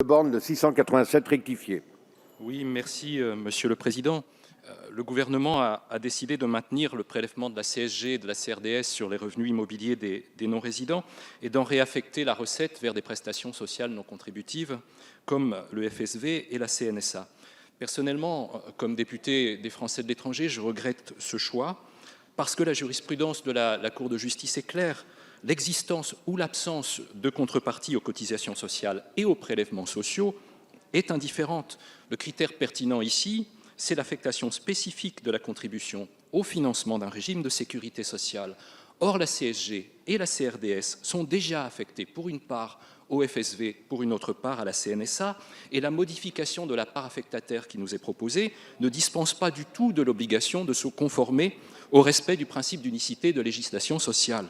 Borne, le 687 rectifié. Oui, merci, Monsieur le Président. Le gouvernement a décidé de maintenir le prélèvement de la CSG et de la CRDS sur les revenus immobiliers des non-résidents et d'en réaffecter la recette vers des prestations sociales non contributives comme le FSV et la CNSA. Personnellement, comme député des Français de l'étranger, je regrette ce choix parce que la jurisprudence de la Cour de justice est claire. L'existence ou l'absence de contrepartie aux cotisations sociales et aux prélèvements sociaux est indifférente. Le critère pertinent ici, c'est l'affectation spécifique de la contribution au financement d'un régime de sécurité sociale. Or, la CSG et la CRDS sont déjà affectées pour une part au FSV, pour une autre part à la CNSA, et la modification de la part affectataire qui nous est proposée ne dispense pas du tout de l'obligation de se conformer au respect du principe d'unicité de législation sociale.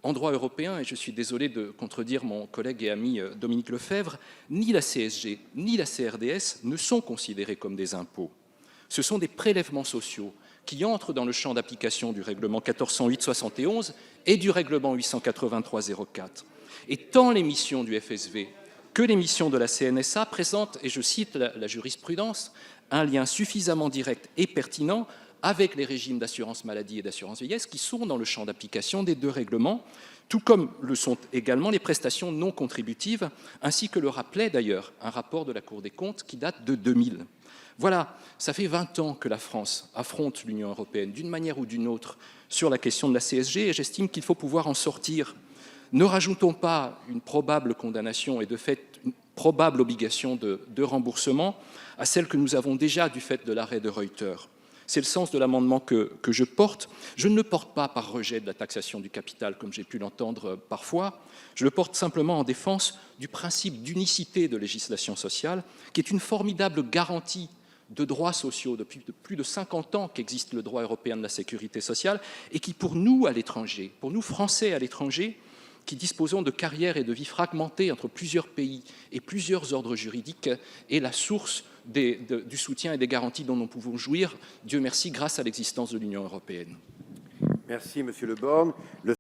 En droit européen, et je suis désolé de contredire mon collègue et ami Dominique Lefebvre, ni la CSG ni la CRDS ne sont considérés comme des impôts. Ce sont des prélèvements sociaux qui entrent dans le champ d'application du règlement 1408/71 et du règlement 883/04. Et tant les missions du FSV que les missions de la CNSA présentent, et je cite la jurisprudence, un lien suffisamment direct et pertinent avec les régimes d'assurance maladie et d'assurance vieillesse qui sont dans le champ d'application des deux règlements, tout comme le sont également les prestations non contributives, ainsi que le rappelait d'ailleurs un rapport de la Cour des comptes qui date de 2000. Voilà, ça fait 20 ans que la France affronte l'Union européenne d'une manière ou d'une autre sur la question de la CSG et j'estime qu'il faut pouvoir en sortir. Ne rajoutons pas une probable condamnation et de fait une probable obligation de remboursement à celle que nous avons déjà du fait de l'arrêt de Reuters. C'est le sens de l'amendement que je porte. Je ne le porte pas par rejet de la taxation du capital, comme j'ai pu l'entendre parfois. Je le porte simplement en défense du principe d'unicité de législation sociale, qui est une formidable garantie de droits sociaux depuis plus de 50 ans qu'existe le droit européen de la sécurité sociale et qui, pour nous à l'étranger, pour nous Français à l'étranger, qui disposons de carrières et de vies fragmentées entre plusieurs pays et plusieurs ordres juridiques, est la source du soutien et des garanties dont nous pouvons jouir, Dieu merci, grâce à l'existence de l'Union européenne. Merci, Monsieur Le Borne.